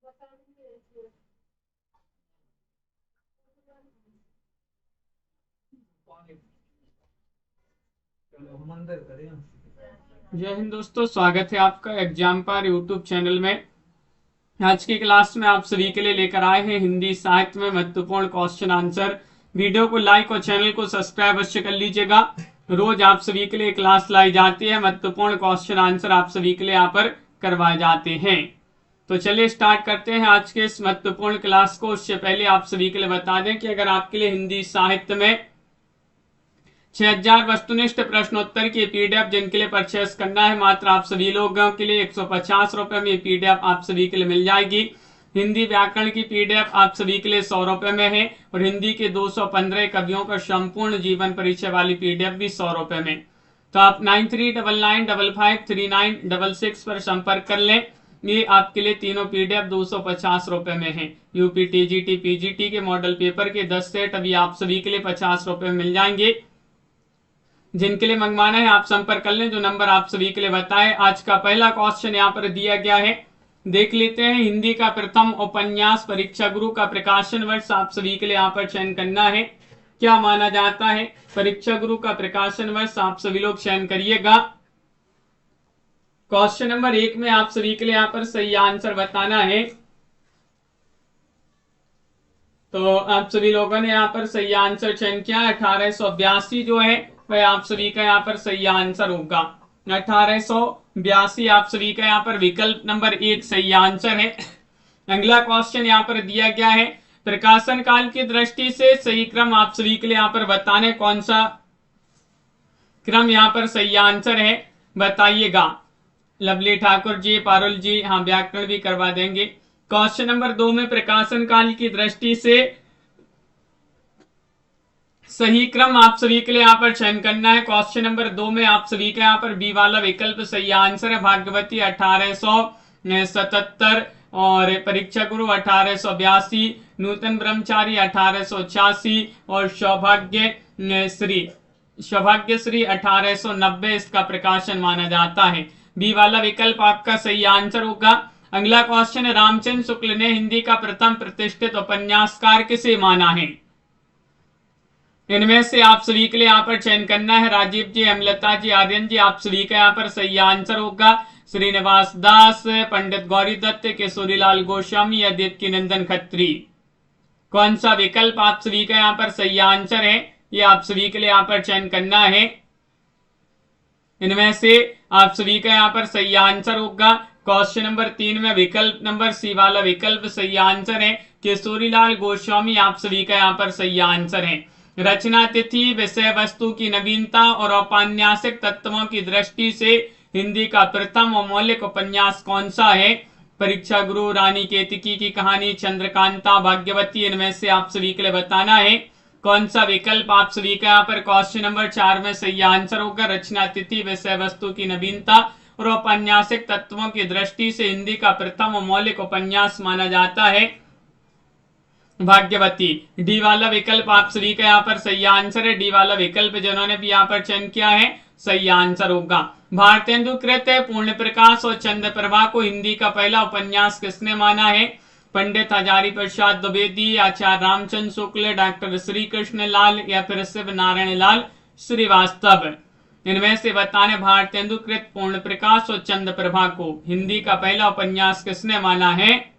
जय हिंद दोस्तों, स्वागत है आपका एग्जाम पर यूट्यूब चैनल में। आज की क्लास में आप सभी के लिए लेकर आए हैं हिंदी साहित्य में महत्वपूर्ण क्वेश्चन आंसर। वीडियो को लाइक और चैनल को सब्सक्राइब अवश्य कर लीजिएगा। रोज आप सभी के लिए क्लास लाई जाती है, महत्वपूर्ण क्वेश्चन आंसर आप सभी के लिए यहाँ पर करवाए जाते हैं। तो चलिए स्टार्ट करते हैं आज के इस महत्वपूर्ण क्लास को। उससे पहले आप सभी के लिए बता दें कि अगर आपके लिए हिंदी साहित्य में 6000 वस्तुनिष्ठ प्रश्नोत्तर की पीडीएफ जिनके लिए परचेस करना है, मात्र आप सभी लोगों के लिए 150 रुपए में पीडीएफ आप सभी के लिए मिल जाएगी। हिंदी व्याकरण की पीडीएफ आप सभी के लिए 100 रुपए में है और हिंदी के 215 कवियों का संपूर्ण जीवन परिचय वाली पीडीएफ भी 100 रुपए में। तो आप 9399553966 पर संपर्क कर लें। ये आपके लिए तीनों पीडीएफ 250 रुपए में है। यूपी टीजीटी पीजीटी के मॉडल पेपर के 10 सेट अभी आप सभी के लिए 50 रुपए में मिल जाएंगे। जिनके लिए मंगवाना है आप संपर्क कर लें, जो नंबर आप सभी के लिए बताएं। आज का पहला क्वेश्चन यहाँ पर दिया गया है, देख लेते हैं। हिंदी का प्रथम उपन्यास परीक्षा गुरु का प्रकाशन वर्ष आप सभी के लिए यहाँ पर चयन करना है। क्या माना जाता है? परीक्षा गुरु का प्रकाशन वर्ष आप सभी लोग चयन करिएगा। क्वेश्चन नंबर 1 में आप सभी के लिए यहाँ पर सही आंसर बताना है। तो आप सभी लोगों ने यहाँ पर सही आंसर चयन किया। 1882 जो है वह आप सभी का यहाँ पर सही आंसर होगा। 1882 आप सभी का यहाँ पर विकल्प नंबर 1 सही आंसर है। अगला क्वेश्चन यहाँ पर दिया गया है, प्रकाशन काल की दृष्टि से सही क्रम आप सभी के लिए यहाँ पर बताने, कौन सा क्रम यहाँ पर सही आंसर है बताइएगा। लवली ठाकुर जी, पारुल जी, हाँ व्याकरण भी करवा देंगे। क्वेश्चन नंबर 2 में प्रकाशन काल की दृष्टि से सही क्रम आप सभी के लिए यहाँ पर चयन करना है। क्वेश्चन नंबर 2 में आप सभी का यहाँ पर बी वाला विकल्प सही आंसर है। भाग्यवती 1877 और परीक्षा गुरु 1882, नूतन ब्रह्मचारी 1886 और सौभाग्य श्री 1890 इसका प्रकाशन माना जाता है। बी वाला विकल्प आपका सही आंसर होगा। अगला क्वेश्चन है, रामचंद्र शुक्ल ने हिंदी का प्रथम प्रतिष्ठित उपन्यासकार किसे माना है? इनमें से आप सभी के लिए यहाँ पर चयन करना है। राजीव जी, हेमलता जी, आर्यन जी, आप सभी का यहाँ पर सही आंसर होगा। श्रीनिवास दास, पंडित गौरी दत्त, किशोरीलाल गोस्वामी या देवकीनंदन खत्री। कौन सा विकल्प आप सभी का यहाँ पर सही आंसर है, ये आप सभी के लिए यहाँ पर चयन करना है। इनमें से आप सभी का यहाँ पर सही आंसर होगा। क्वेश्चन नंबर 3 में विकल्प नंबर सी वाला विकल्प सही आंसर है। किशोरीलाल गोस्वामी आप सभी का यहाँ पर सही आंसर है। रचना तिथि, विषय वस्तु की नवीनता और औपन्यासिक तत्वों की दृष्टि से हिंदी का प्रथम और मौलिक उपन्यास कौन सा है? परीक्षा गुरु, रानी केतकी की कहानी, चंद्रकांता, भाग्यवती। इनमें से आप सभी के लिए बताना है कौन सा विकल्प आप सभी का यहाँ पर क्वेश्चन नंबर 4 में सही आंसर होगा। रचना तिथि, विषय वस्तु की नवीनता और औपन्यासिक तत्वों की दृष्टि से हिंदी का प्रथम और मौलिक उपन्यास माना जाता है भाग्यवती। डी वाला विकल्प आप सभी का यहाँ पर सही आंसर है। डी वाला विकल्प जिन्होंने भी यहाँ पर चयन किया है सही आंसर होगा। भारतेंदु कृत, पूर्ण प्रकाश और चंद्र प्रभा को हिंदी का पहला उपन्यास किसने माना है? पंडित हजारी प्रसाद द्विवेदी, आचार्य रामचंद्र शुक्ल, डॉक्टर श्री कृष्ण लाल या फिर शिव नारायण लाल श्रीवास्तव। इनमें से बताने, भारतेंदु कृत, पूर्ण प्रकाश और चंद्र प्रभा को हिंदी का पहला उपन्यास किसने माना है?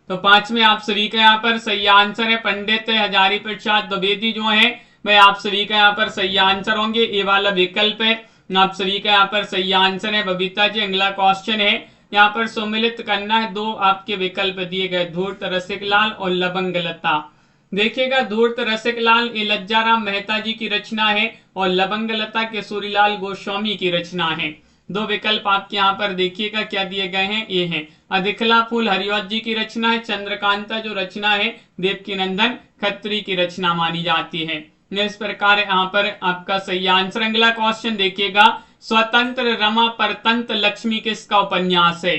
तो 5 में आप सभी का यहाँ पर सही आंसर है पंडित हजारी प्रसाद द्विवेदी जो है वह आप सभी का यहाँ पर सही आंसर होंगे। ये वाला विकल्प है आप सभी का यहाँ पर सही आंसर है। बबीता जी, अगला क्वेश्चन है, यहाँ पर सम्मिलित करना है। 2 आपके विकल्प दिए गए, धूर्त रसिक लाल और लबंग लता। देखिएगा, धूर्त रसिक लाल ये लज्जाराम मेहता जी की रचना है और लबंग लता किशोरीलाल गोस्वामी की रचना है। 2 विकल्प आपके यहाँ पर देखिएगा क्या दिए गए हैं, ये है अधिकला फूल हरिवंश जी की रचना है। चंद्रकांता जो रचना है देवकीनंदन खत्री की रचना मानी जाती है। इस प्रकार यहाँ पर आपका सही आंसर। अगला क्वेश्चन देखिएगा, स्वतंत्र रमा परतंत्र लक्ष्मी किसका उपन्यास है?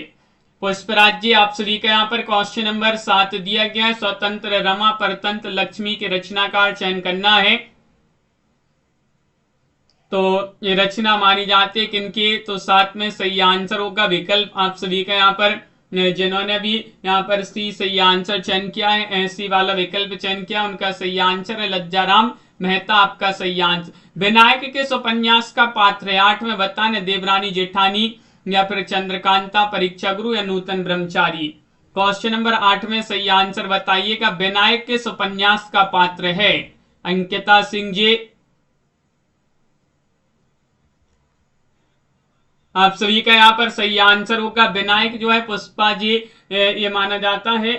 पुष्पराज जी, आप सभी का यहाँ पर क्वेश्चन नंबर 7 दिया गया है। स्वतंत्र रमा परतंत्र लक्ष्मी के रचनाकार चयन करना है। तो ये रचना मानी जाती है किनकी? तो 7 में सही आंसर होगा विकल्प आप सभी का यहाँ पर जिन्होंने भी यहाँ पर सी सही आंसर चयन किया है, सी वाला विकल्प चयन किया, उनका सही आंसर है लज्जाराम मेहता, आपका सही आंसर। विनायक किस उपन्यास का पात्र है? 8 में बताने देवरानी जेठानी या फिर चंद्रकांता, परीक्षा गुरु या नूतन ब्रह्मचारी। क्वेश्चन नंबर 8 में सही आंसर बताइएगा। विनायक किस उपन्यास का पात्र है? अंकिता सिंह जी, आप सभी का यहाँ पर सही आंसर होगा। विनायक जो है पुष्पा जी ये माना जाता है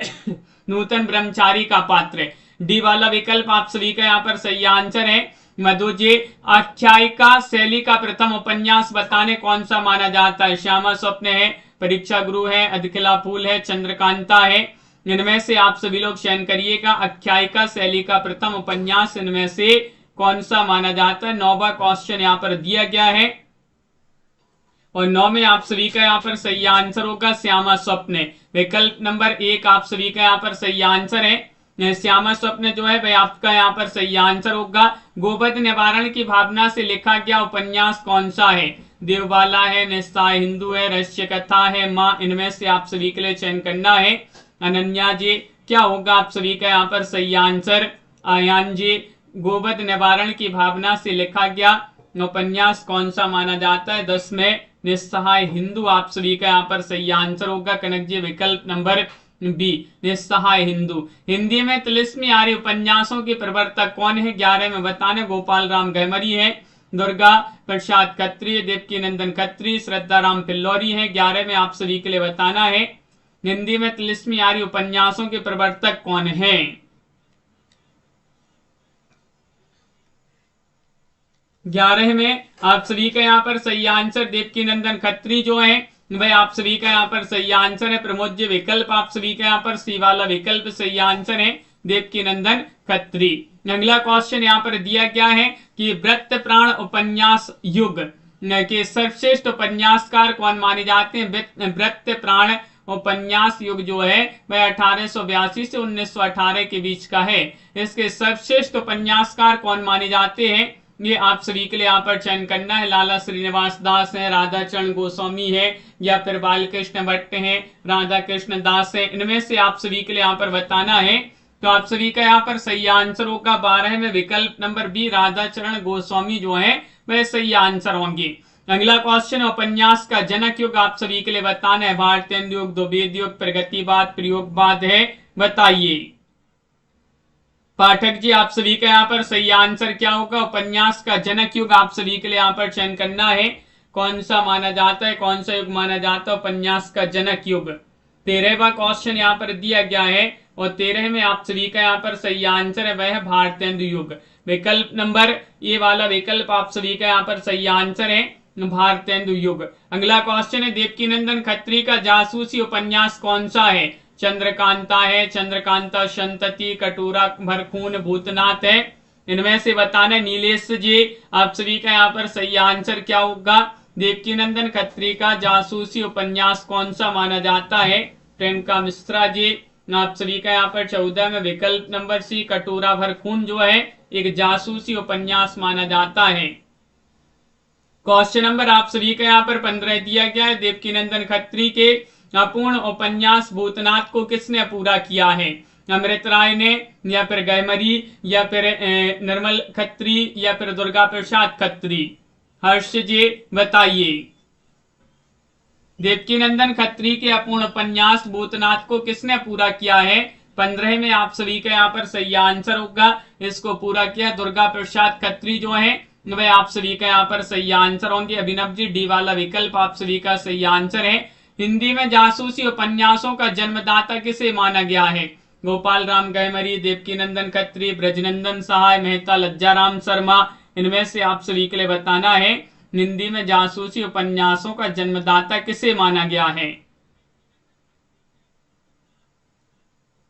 नूतन ब्रह्मचारी का पात्र है। डी वाला विकल्प आप सभी का यहाँ पर सही आंसर है। मधु जी, आख्यायिका शैली का प्रथम उपन्यास बताने कौन सा माना जाता है? श्यामा स्वप्न है, परीक्षा गुरु है, अधखिला फूल है, चंद्रकांता है। इनमें से आप सभी लोग चयन करिएगा। आख्यायिका शैली का प्रथम उपन्यास इनमें से कौन सा माना जाता है? 9वां क्वेश्चन यहाँ पर दिया गया है और 9 में आप सभी का यहाँ पर सही आंसर होगा श्यामा स्वप्न। विकल्प नंबर 1 आप सभी का यहाँ पर सही आंसर है। श्यामा स्वप्न जो है वह आपका यहाँ पर सही आंसर होगा। गोवध निवारण की भावना से लिखा गया उपन्यास कौन सा है? देवबाला है, निस्सहाय हिंदू है, रहस्य कथा है, माँ। इनमें से आप सभी के लिए चयन करना है। अनन्या जी, क्या होगा आप सभी का यहाँ पर सही आंसर? आयान जी, गोवध निवारण की भावना से लिखा गया उपन्यास कौन सा माना जाता है? 10 में निस्सहाय हिंदू आप सभी का यहाँ पर सही आंसर होगा। कनक जी, विकल्प नंबर बी निस्सहाय हिंदू। हिंदी में तिलिस्मी आर्य उपन्यासों के प्रवर्तक कौन है? 11 में बताने गोपाल राम गहमरी है, दुर्गा प्रसाद खत्री, देवकी नंदन खत्री, श्रद्धा राम फिल्लौरी है। 11 में आप सभी के लिए बताना है हिंदी में तिलिस्मी आर्य उपन्यासों के प्रवर्तक कौन है? 11 में आप सभी का यहाँ पर सही आंसर देवकी नंदन खत्री जो है वह आप सभी का यहाँ पर सही आंसर है। प्रमोद जी, विकल्प आप सभी का यहाँ पर सी वाला विकल्प सही आंसर है, देवकी नंदन खत्री। अगला क्वेश्चन यहाँ पर दिया गया है कि वृत्त प्राण उपन्यास युग के सर्वश्रेष्ठ उपन्यासकार कौन माने जाते हैं? वृत्त प्राण उपन्यास युग जो है वह 1882 से 1918 के बीच का है। इसके सर्वश्रेष्ठ उपन्यासकार कौन माने जाते हैं? ये आप सभी के लिए यहाँ पर चयन करना है। लाला श्रीनिवास दास है, राधा चरण गोस्वामी है या फिर बालकृष्ण भट्ट है, राधा कृष्ण दास है। इनमें से आप सभी के लिए यहाँ पर बताना है। तो आप सभी का यहाँ पर सही आंसर होगा 12 में विकल्प नंबर बी राधा चरण गोस्वामी जो है वह सही आंसर होंगे। अगला क्वेश्चन उपन्यास का जनक युग आप सभी के लिए बताना है। भारतेंदु युग, द्विवेदी युग, प्रगतिवाद, प्रयोगवाद है, बताइए। पाठक जी, आप सभी का यहाँ पर सही आंसर क्या होगा? उपन्यास का जनक युग आप सभी के लिए यहाँ पर चयन करना है। कौन सा माना जाता है, कौन सा युग माना जाता है उपन्यास का जनक युग? 13वां क्वेश्चन यहाँ पर दिया गया है और 13 में आप सभी का यहाँ पर सही आंसर है वह है भारतेंदु युग। विकल्प नंबर ए वाला विकल्प आप सभी का यहाँ पर सही आंसर है, भारतेंदु युग। अगला क्वेश्चन है देवकी नंदन खत्री का जासूसी उपन्यास कौन सा है? चंद्रकांता है, चंद्रकांता संतति, कटोरा भर खून, भूतनाथ है। इनमें से बताना। नीलेश जी, आप सभी का यहाँ पर सही आंसर क्या होगा? देवकी नंदन खत्री का जासूसी उपन्यास कौन सा माना जाता है? प्रियंका मिश्रा जी, आप सभी का यहाँ पर 14 में विकल्प नंबर सी कटोरा भर खून जो है एक जासूसी उपन्यास माना जाता है। क्वेश्चन नंबर आप सभी का यहाँ पर 15 दिया गया है। देवकी नंदन खत्री के अपूर्ण उपन्यास भूतनाथ को किसने पूरा किया है? अमृत राय ने या फिर गहमरी या फिर निर्मल खत्री या फिर दुर्गा प्रसाद खत्री? हर्ष जी, बताइए। देवकी नंदन खत्री के अपूर्ण उपन्यास भूतनाथ को किसने पूरा किया है? 15 में आप सभी का यहाँ पर सही आंसर होगा। इसको पूरा किया दुर्गा प्रसाद खत्री जो है वह आप सभी का यहाँ पर सही आंसर होंगे। अभिनव जी, डी वाला विकल्प आप सभी का सही आंसर है। हिंदी में जासूसी उपन्यासों का जन्मदाता किसे माना गया है? गोपाल राम गहमरी, देवकी नंदन खत्री, ब्रजनंदन सहाय, मेहता, लज्जाराम शर्मा। इनमें से आप सभी के लिए बताना है हिंदी में जासूसी उपन्यासों का जन्मदाता किसे माना गया है।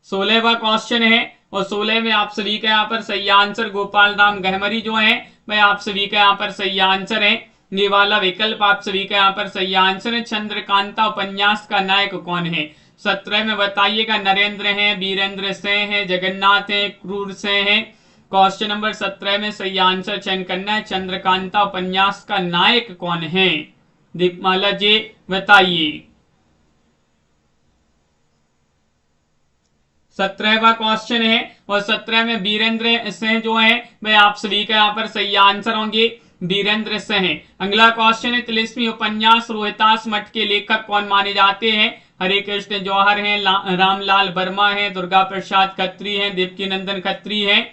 16वां क्वेश्चन है और 16 में आप सभी का यहाँ पर सही आंसर गोपाल राम गहमरी जो है वह आप सभी का यहाँ पर सही आंसर है। ये वाला विकल्प आप सभी का यहाँ पर सही आंसर है। चंद्रकांता उपन्यास का नायक कौन है? 17 में बताइएगा। नरेंद्र हैं, वीरेंद्र सिंह हैं, जगन्नाथ हैं, क्रूर सिंह हैं। क्वेश्चन नंबर 17 में सही आंसर चयन करना है। चंद्रकांता उपन्यास का नायक कौन है? दीपमाला जी, बताइए। 17वां क्वेश्चन है और 17 में वीरेंद्र सिंह जो है वह आप सभी का यहाँ पर सही आंसर होंगे, वीरेंद्र सिंह। अगला क्वेश्चन है तिलिस्मी उपन्यास रोहितास मठ के लेखक कौन माने जाते हैं? हरे कृष्ण जौहर हैं, रामलाल वर्मा हैं, दुर्गा प्रसाद खत्री हैं, देवकीनंदन खत्री हैं।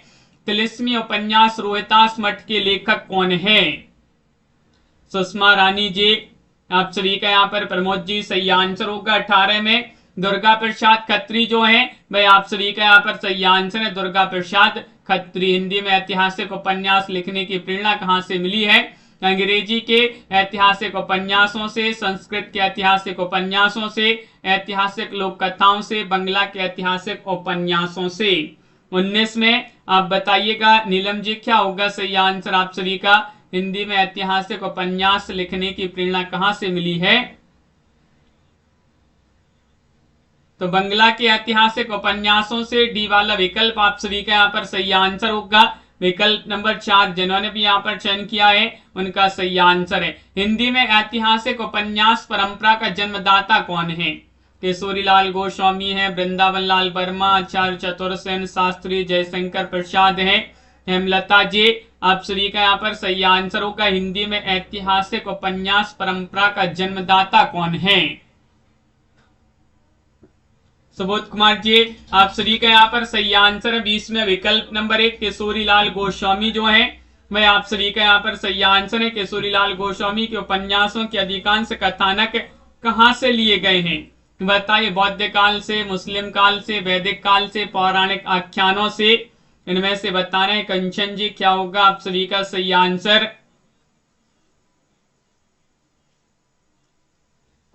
तिलिस्मी उपन्यास रोहितास मठ के लेखक कौन है? सुषमा रानी जी आप सभी का यहाँ पर, प्रमोद जी सही आंसर होगा। 18 में दुर्गा प्रसाद खत्री जो है वह आप सभी का यहाँ पर सही आंसर है, दुर्गा प्रसाद खत्री। हिंदी में ऐतिहासिक उपन्यास लिखने की प्रेरणा कहाँ से मिली है? अंग्रेजी के ऐतिहासिक उपन्यासों से, संस्कृत के ऐतिहासिक उपन्यासों से, ऐतिहासिक लोक कथाओं से, बंगला के ऐतिहासिक उपन्यासों से। 19 में आप बताइएगा नीलम जी क्या होगा सही आंसर आप सभी का? हिंदी में ऐतिहासिक उपन्यास लिखने की प्रेरणा कहां से मिली है? तो बंगला के ऐतिहासिक उपन्यासों से। डी वाला विकल्प आप सभी का यहाँ पर सही आंसर होगा। विकल्प नंबर 4 जिन्होंने भी यहाँ पर चयन किया है उनका सही आंसर है। हिंदी में ऐतिहासिक उपन्यास परंपरा का जन्मदाता कौन है? केशोरीलाल गोस्वामी है, वृंदावन लाल वर्मा, आचार्य चतुरसेन शास्त्री, जयशंकर प्रसाद है, हेमलता जी आप सभी का यहाँ पर सही आंसर होगा। हिंदी में ऐतिहासिक उपन्यास परंपरा का जन्मदाता कौन है? सुबोध कुमार जी आप सभी का यहाँ पर सही आंसर है। 20 में विकल्प नंबर 1 केशोरीलाल गोस्वामी जो है वह आप सभी का यहाँ पर सही आंसर है। केशोरीलाल गोस्वामी के उपन्यासों के अधिकांश कथानक कहाँ से लिए गए हैं? बताइए, बौद्ध काल से, मुस्लिम काल से, वैदिक काल से, पौराणिक आख्यानों से। इनमें से बताना है। कंचन जी क्या होगा आप सभी का सही आंसर?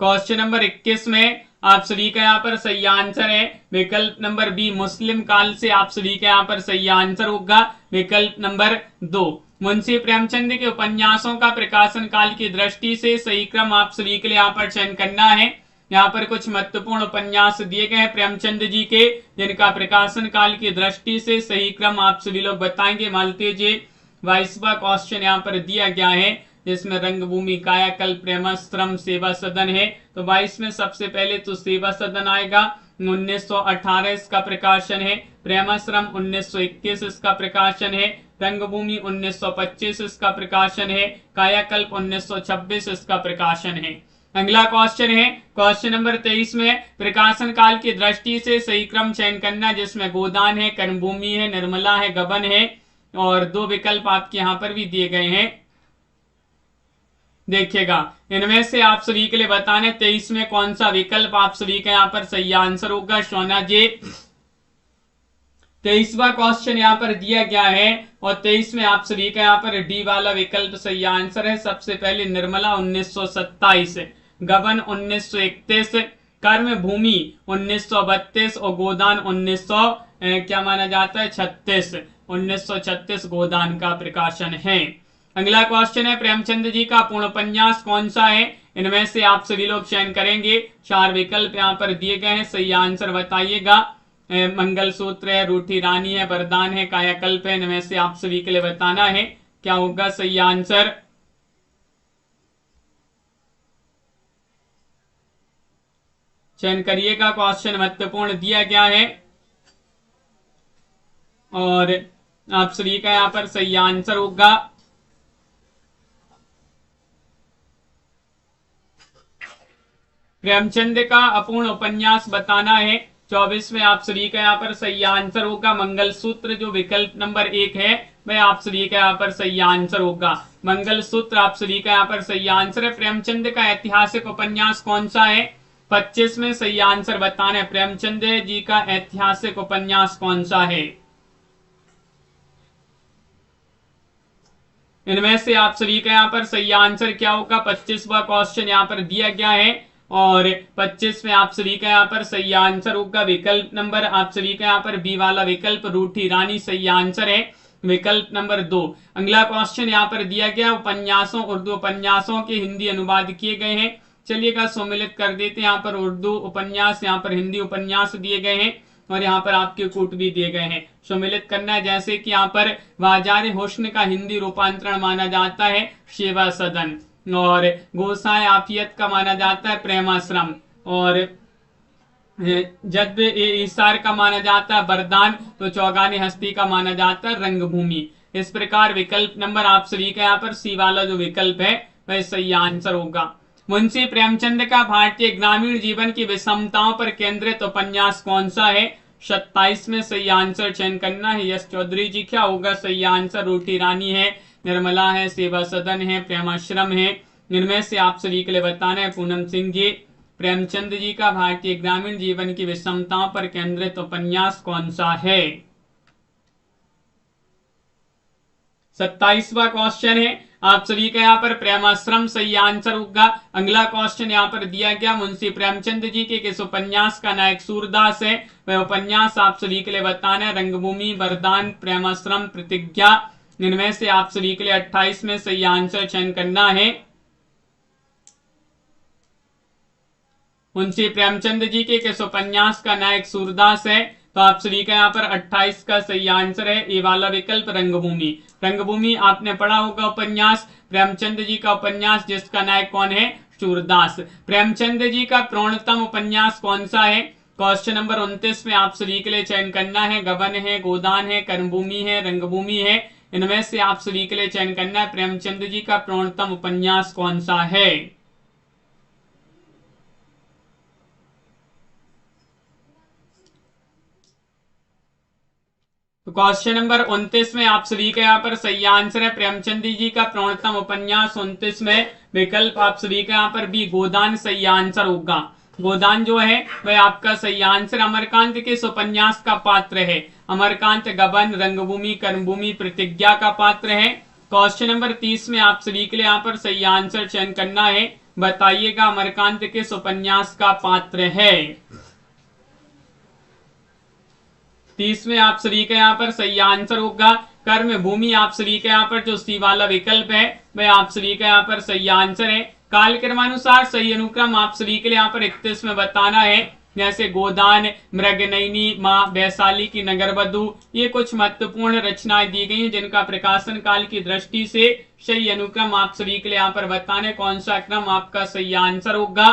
क्वेश्चन नंबर 21 में आप सभी का यहाँ पर सही आंसर है विकल्प नंबर बी, मुस्लिम काल से आप सभी का यहाँ पर सही आंसर होगा। विकल्प नंबर 2। मुंशी प्रेमचंद के उपन्यासों का प्रकाशन काल की दृष्टि से सही क्रम आप सभी के लिए यहाँ पर चयन करना है। यहाँ पर कुछ महत्वपूर्ण उपन्यास दिए गए हैं प्रेमचंद जी के, जिनका प्रकाशन काल की दृष्टि से सही क्रम आप सभी लोग बताएंगे। मालती जी 22वां क्वेश्चन यहाँ पर दिया गया है जिसमें रंगभूमि, कायाकल्प, प्रेमाश्रम, सेवा सदन है। तो 22 में सबसे पहले तो सेवा सदन आएगा। 1918 इसका प्रकाशन है। प्रेमाश्रम 1921 इसका प्रकाशन है। रंगभूमि 1925 इसका प्रकाशन है। कायाकल्प 1926 इसका प्रकाशन है। अगला क्वेश्चन है क्वेश्चन नंबर 23 में प्रकाशन काल की दृष्टि से सही क्रम चयन करना, जिसमें गोदान है, कर्मभूमि है, निर्मला है, गबन है और 2 विकल्प आपके यहाँ पर भी दिए गए हैं। देखिएगा इनमें से आप सभी के लिए बताने 23 में कौन सा विकल्प आप सभी का यहाँ पर सही आंसर होगा। सोना जी 23वां क्वेश्चन यहाँ पर दिया गया है और 23 में आप सभी का यहाँ पर डी वाला विकल्प सही आंसर है। सबसे पहले निर्मला 1927, गबन 1931, कर्म भूमि 1932 और गोदान 1900 क्या माना जाता है 36, 1936 गोदान का प्रकाशन है। अगला क्वेश्चन है प्रेमचंद जी का पूर्ण उपन्यास कौन सा है? इनमें से आप सभी लोग चयन करेंगे। 4 विकल्प यहाँ पर दिए गए हैं, सही आंसर बताइएगा। मंगलसूत्र है, रूठी रानी है, वरदान है, कायाकल्प है। इनमें से आप सभी के लिए बताना है क्या होगा सही आंसर। चयन करिएगा, क्वेश्चन महत्वपूर्ण दिया गया है और आप सभी का यहाँ पर सही आंसर होगा। प्रेमचंद का अपूर्ण उपन्यास बताना है। 24 में आप सभी का यहाँ पर सही आंसर होगा। मंगलसूत्र जो विकल्प नंबर 1 है वह आप सभी का यहाँ पर सही आंसर होगा। मंगलसूत्र आप सभी का यहाँ पर सही आंसर है। प्रेमचंद का ऐतिहासिक उपन्यास कौन सा है? 25 में सही आंसर बताना है। प्रेमचंद जी का ऐतिहासिक उपन्यास कौन सा है? इनमें से आप सभी का यहाँ पर सही आंसर क्या होगा? 25वां क्वेश्चन यहाँ पर दिया गया है और 25 में आप सभी का यहाँ पर सही आंसर होगा। विकल्प नंबर आप सभी का यहाँ पर बी वाला विकल्प रूठी रानी सही आंसर है। विकल्प नंबर 2। अगला क्वेश्चन यहाँ पर दिया गया उपन्यासों, उर्दू उपन्यासों के हिंदी अनुवाद किए गए हैं। चलिएगा सम्मिलित कर देते हैं। यहाँ पर उर्दू उपन्यास, यहाँ पर हिंदी उपन्यास दिए गए हैं और यहाँ पर आपके कूट भी दिए गए हैं। सम्मिलित करना है, जैसे कि यहाँ पर बाजार हुस्न का हिंदी रूपांतरण माना जाता है सेवा सदन और गोसाए आफियत का माना जाता है प्रेमाश्रम और जब ईसार का माना जाता है वरदान, तो चौगानी हस्ती का माना जाता है रंगभूमि। इस प्रकार विकल्प नंबर आप सभी का यहाँ पर सी वाला जो विकल्प है वह सही आंसर होगा। मुंशी प्रेमचंद का भारतीय ग्रामीण जीवन की विषमताओं पर केंद्रित उपन्यास कौन सा है? 27 में सही आंसर चयन करना है। यश चौधरी जी क्या होगा सही आंसर? रोटी रानी है, निर्मला है, सेवा सदन है, प्रेमाश्रम है। इनमें से आप सभी के लिए बताना है पूनम सिंह जी, प्रेमचंद जी का भारतीय ग्रामीण जीवन की विषमताओं पर केंद्रित उपन्यास कौन सा है? 27वां क्वेश्चन है आप सभी का यहाँ पर प्रेमाश्रम सही आंसर होगा। अगला क्वेश्चन यहाँ पर दिया गया मुंशी प्रेमचंद जी के किस उपन्यास का नायक सूरदास है? वह उपन्यास आप सभी के लिए बताना है रंगभूमि, वरदान, प्रेमाश्रम, प्रतिज्ञा। इनमें से आप सभी के लिए 28 में सही आंसर चयन करना है। मुंशी प्रेमचंद जी के किस उपन्यास का नायक सूरदास है? तो आप सभी का यहाँ पर 28 का सही आंसर है ये वाला विकल्प रंगभूमि। रंगभूमि आपने पढ़ा होगा उपन्यास, प्रेमचंद जी का उपन्यास जिसका नायक कौन है? सूरदास। प्रेमचंद जी का प्रणतम उपन्यास कौन सा है? क्वेश्चन नंबर 29 में आप सभी के लिए चयन करना है। गबन है, गोदान है, कर्मभूमि है, रंगभूमि है। इनमें से आप सभी के लिए चयन करना है प्रेमचंद जी का प्रणतम उपन्यास कौन सा है। तो क्वेश्चन नंबर 29 में आप सभी का यहाँ पर सही आंसर है प्रेमचंद जी का प्रणतम उपन्यास। 29 में विकल्प आप सभी का यहाँ पर भी गोदान सही आंसर होगा। गोदान जो है वह आपका सही आंसर। अमरकांत किस उपन्यास का पात्र है? अमरकांत गबन, रंगभूमि, कर्मभूमि, प्रतिज्ञा का पात्र है। क्वेश्चन नंबर 30 में आप सभी के लिए यहाँ पर सही आंसर चयन करना है। बताइएगा अमरकांत किस उपन्यास का पात्र है। 30 में आप सभी का यहाँ पर सही आंसर होगा कर्म भूमि। आप सभी का यहाँ पर जो सी वाला विकल्प है वह आप सभी का यहाँ पर सही आंसर है। कालक्रमानुसार सही अनुक्रम आप सभी के लिए यहाँ पर 31 में बताना है। जैसे गोदान, मृगनयनी, माँ वैशाली की नगरवधु, ये कुछ महत्वपूर्ण रचनाएं दी गई हैं जिनका प्रकाशन काल की दृष्टि से सही अनुक्रम आप सभी के लिए यहाँ पर बताने कौन सा क्रम आपका सही आंसर होगा।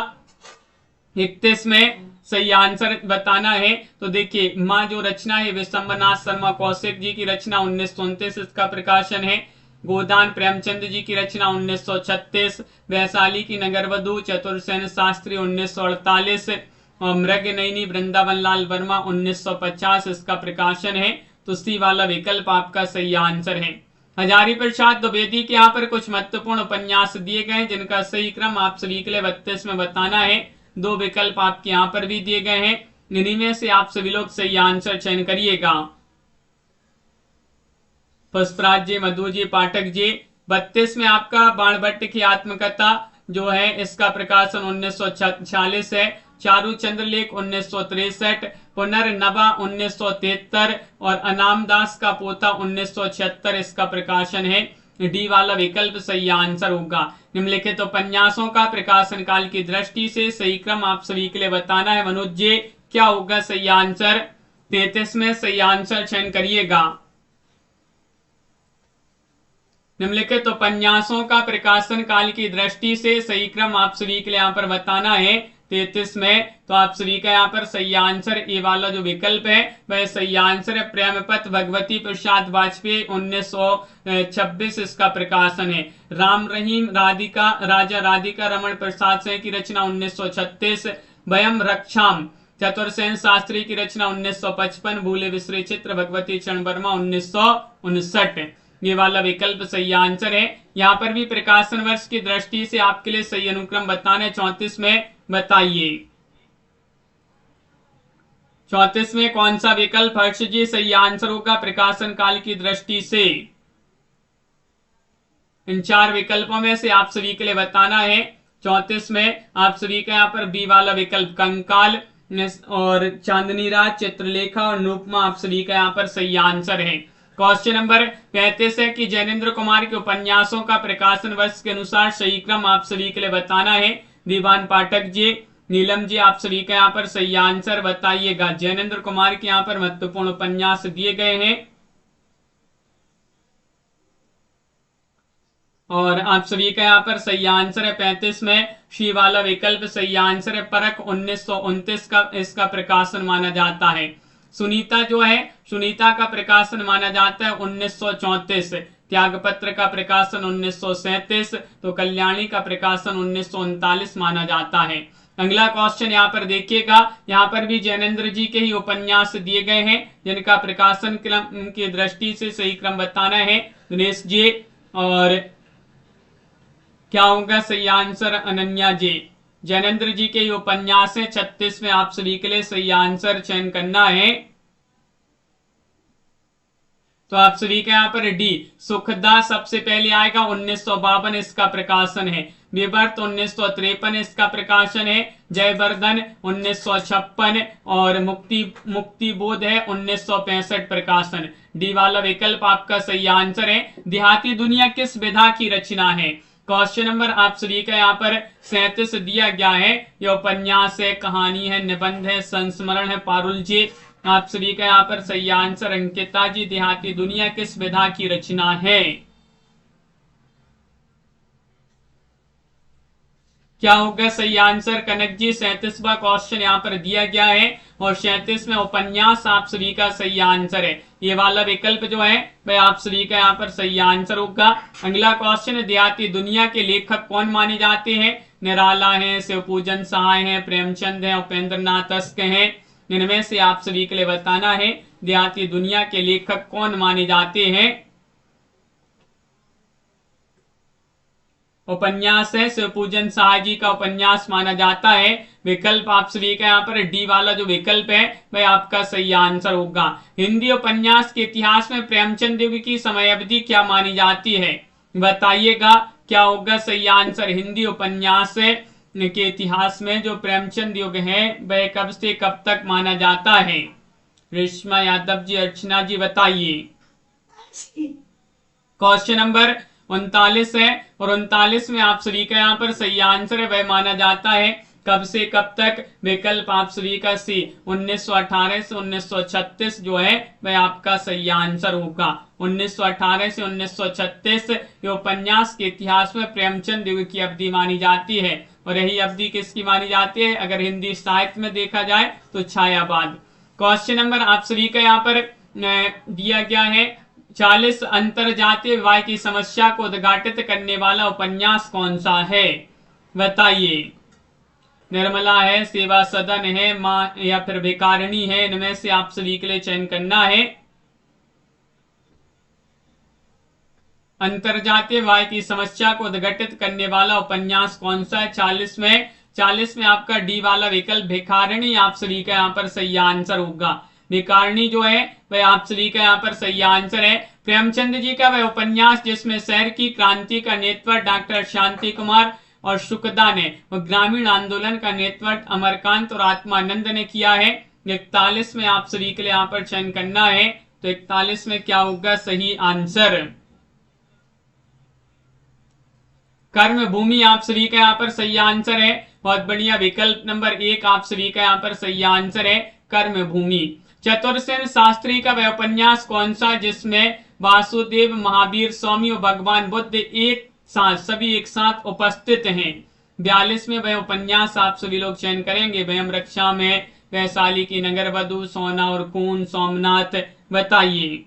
31 में सही आंसर बताना है। तो देखिए माँ जो रचना है विशंबरनाथ शर्मा कौशिक जी की रचना 1929 इसका प्रकाशन है। गोदान प्रेमचंद जी की रचना 1936, वैशाली की नगरवधु चतुर्सेन शास्त्री 1948 और मृगनयनी वृंदावन लाल वर्मा 1950 इसका प्रकाशन है। तो सी वाला विकल्प आपका सही आंसर है। हजारी प्रसाद द्विवेदी के यहाँ पर कुछ महत्वपूर्ण उपन्यास दिए गए जिनका सही क्रम आप सभी के लिए 32 में बताना है। 2 विकल्प आपके यहाँ पर भी दिए गए हैं, इन्हीं में से आप सभी लोग सही आंसर चयन करिएगा। पुष्पराज जी, मधु जी, पाठक जी। 32 में आपका बाणभट्ट की आत्मकथा जो है इसका प्रकाशन 1946 है। चारू चंद्रलेख 1963, पुनर्नवा 1973 और अनामदास का पोता 1976 इसका प्रकाशन है। डी वाला विकल्प सही आंसर होगा। निम्नलिखित उपन्यासों का प्रकाशन काल की दृष्टि से सही क्रम आप सभी के लिए बताना है। मनोज जी क्या होगा सही आंसर? 33 में सही आंसर चयन करिएगा। निम्नलिखित उपन्यासों का प्रकाशन काल की दृष्टि से सही क्रम आप सभी के लिए यहाँ पर बताना है 33 में। तो आप सभी का यहाँ पर सही आंसर ये वाला जो विकल्प है वह सही आंसर है। प्रेमपत भगवती प्रसाद वाजपेयी 1926 इसका प्रकाशन है। राम रहीम राधिका राजा राधिका रमन प्रसाद सिंह की रचना 1936, वयम रक्षाम चतुर्सेन शास्त्री की रचना 1955, भूले विसरे चित्र भगवती चरण वर्मा 1959। ये वाला विकल्प सही आंसर है। यहाँ पर भी प्रकाशन वर्ष की दृष्टि से आपके लिए सही अनुक्रम बताना है। 34 में बताइए 34 में कौन सा विकल्प हर्ष जी सही आंसर होगा प्रकाशन काल की दृष्टि से? इन 4 विकल्पों में से आप सभी के लिए बताना है। 34 में आप सभी का यहाँ पर बी वाला विकल्प कंकाल और चांदनी रात, चित्रलेखा और अनुपमा आप सभी का यहाँ पर सही आंसर है। क्वेश्चन नंबर 35 है कि जैनेन्द्र कुमार के उपन्यासों का प्रकाशन वर्ष के अनुसार सही क्रम आप सभी के लिए बताना है। दीवान पाठक जी, नीलम जी आप सभी का यहाँ पर सही आंसर बताइएगा। जैनेन्द्र कुमार के यहाँ पर महत्वपूर्ण उपन्यास दिए गए हैं और आप सभी का यहाँ पर सही आंसर है 35 में शी वाला विकल्प सही आंसर है। परख 1929 का इसका प्रकाशन माना जाता है। सुनीता जो है, सुनीता का प्रकाशन माना जाता है 1934। त्यागपत्र का प्रकाशन 1937। तो कल्याणी का प्रकाशन 1939 माना जाता है। अगला क्वेश्चन यहाँ पर देखिएगा, यहाँ पर भी जैनेन्द्र जी के ही उपन्यास दिए गए हैं जिनका प्रकाशन क्रम की दृष्टि से सही क्रम बताना है। दिनेश जी, और क्या होगा सही आंसर? अनन्या जी। जैनेन्द्र जी के उपन्यास है 36 में आप सभी के लिए सही आंसर चयन करना है। तो आप सभी का यहाँ पर डी सुखदा सबसे पहले आएगा 1952 इसका प्रकाशन है। विवर्त 1953 इसका प्रकाशन है। जयवर्धन 1956 और मुक्ति बोध है 1965 प्रकाशन। डी वाला विकल्प आपका सही आंसर है। देहाती दुनिया किस विधा की रचना है? क्वेश्चन नंबर आप सभी का यहाँ पर 37 दिया गया है। यह उपन्यास है, कहानी है, निबंध है, संस्मरण है। पारुल जी, आप सभी का यहाँ पर सही आंसर। अंकिता जी, देहाती दुनिया किस विधा की रचना है? क्या होगा सही आंसर? कनक जी, 37वां क्वेश्चन यहाँ पर दिया गया है और 37 में उपन्यास आप सभी का सही आंसर है। ये वाला विकल्प जो है वह आप सभी का यहाँ पर सही आंसर होगा। अगला क्वेश्चन है, देहाती दुनिया के लेखक कौन माने जाते हैं? निराला है, शिवपूजन सहाय है, प्रेमचंद है, उपेंद्र नाथ तस्क है। इनमें से आप सभी के लिए बताना है देहाती दुनिया के लेखक कौन माने जाते हैं। उपन्यास है, शिवपूजन सहाय जी का उपन्यास माना जाता है। विकल्प आप सभी का यहाँ पर डी वाला जो विकल्प है वह आपका सही आंसर होगा। हिंदी उपन्यास के इतिहास में प्रेमचंद युग की समय अवधि क्या मानी जाती है? बताइएगा क्या होगा सही आंसर। हिंदी उपन्यास के इतिहास में जो प्रेमचंद युग है वह कब से कब तक माना जाता है? रेशमा यादव जी, अर्चना जी, बताइए। क्वेश्चन नंबर 39 है और 39 में आप सभी का यहाँ पर सही आंसर है वह माना जाता है कब से कब तक? विकल्प आप सभी का सी 1918 से 1936 जो है वह आपका सही आंसर होगा। 1918 से 1936 ये उपन्यास के इतिहास में प्रेमचंद युग की अवधि मानी जाती है। और यही अवधि किसकी मानी जाती है अगर हिंदी साहित्य में देखा जाए तो? छायावाद। क्वेश्चन नंबर आप सभी का यहाँ पर दिया गया है, 40 अंतरजातीय विवाह की समस्या को उद्घाटित करने वाला उपन्यास कौन सा है? बताइए। निर्मला है, सेवा सदन है, माँ या फिर भिखारिणी है। इनमें से आप सभी के लिए चयन करना है। अंतरजातीय विवाह की समस्या को उद्घाटित करने वाला उपन्यास कौन सा है? 40 में आपका डी वाला विकल्प भिखारिणी आप सभी का यहाँ पर सही आंसर होगा। भिखारिणी जो है वह आप सभी का यहाँ पर सही आंसर है। प्रेमचंद जी का वह उपन्यास जिसमें शहर की क्रांति का नेतृत्व डॉक्टर शांति कुमार और शुक्दा ने और ग्रामीण आंदोलन का नेतृत्व अमरकांत और आत्मानंद ने किया है। 41 में आप सभी के लिए यहाँ पर चयन करना है। तो 41 में क्या होगा सही आंसर? कर्म भूमि आप सभी का यहाँ पर सही आंसर है। बहुत बढ़िया, विकल्प नंबर 1 आप सभी का यहाँ पर सही आंसर है, कर्म भूमि। चतुरसेन शास्त्री का वह उपन्यास कौन सा जिसमें वासुदेव, महावीर स्वामी और भगवान बुद्ध सभी एक साथ उपस्थित हैं? 42 में वह उपन्यास आप सभी लोग चयन करेंगे। वयम रक्षा में, वैशाली की नगर वधु, सोना और खून, सोमनाथ, बताइए।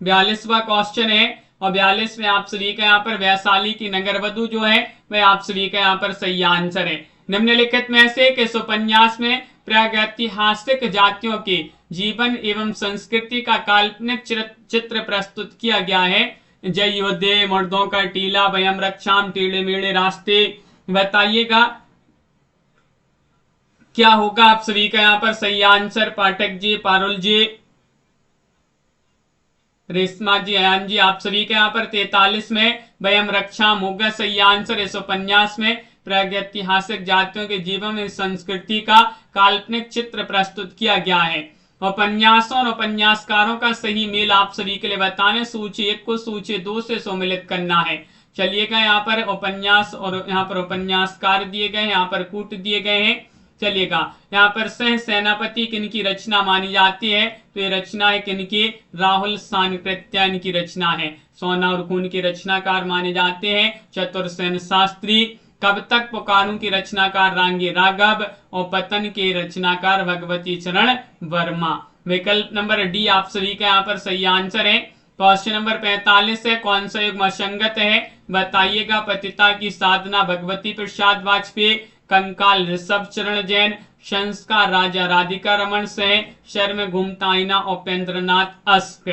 42वां क्वेश्चन है और 42 में आप सभी का यहाँ पर वैशाली की नगर वधु जो है वह आप सभी का यहाँ पर सही आंसर है। निम्नलिखित में से किस उपन्यास में प्रागैतिहासिक जातियों के जीवन एवं संस्कृति का काल्पनिक चित्र प्रस्तुत किया गया है? जय योद्धे, मर्दों का टीला, वयम रक्षाम, टेढ़े मेढ़े रास्ते, बताइएगा क्या होगा आप सभी का यहाँ पर सही आंसर। पाठक जी, पारुल जी, रेशमा जी, अयान जी, आप सभी के यहाँ पर 43 में वयम रक्षाम होगा सही आंसर। इस उपन्यास में प्रागैतिहासिक जातियों के जीवन में संस्कृति का काल्पनिक चित्र प्रस्तुत किया गया है। उपन्यासों और उपन्यासकारों का सही मेल आप सभी के लिए बताने। सूची 1 को सूची 2 से सम्मिलित करना है। चलिएगा, यहाँ पर उपन्यास और यहाँ पर उपन्यासकार दिए गए, यहाँ पर कूट दिए गए हैं। चलिएगा। यहाँ पर सह सेनापति किनकी रचना मानी जाती है, तो ये रचना है किनकी, राहुल सांकृत्या इनकी रचना है। सोना और खून के रचनाकार माने जाते हैं चतुरसेन शास्त्री। कब तक पुकारूं की रचनाकार रांगी राघव और पतन के रचनाकार भगवती चरण वर्मा। विकल्प नंबर डी आप सभी का यहाँ पर सही आंसर है। क्वेश्चन नंबर 45 है, कौन सा युग्म असंगत है, बताइएगा। पतिता की साधना भगवती प्रसाद वाजपेयी, कंकाल ऋषभ चरण जैन, संस्कार राजा राधिका रमन से, शर्म घूमता आईना उपेंद्र नाथ अस्क।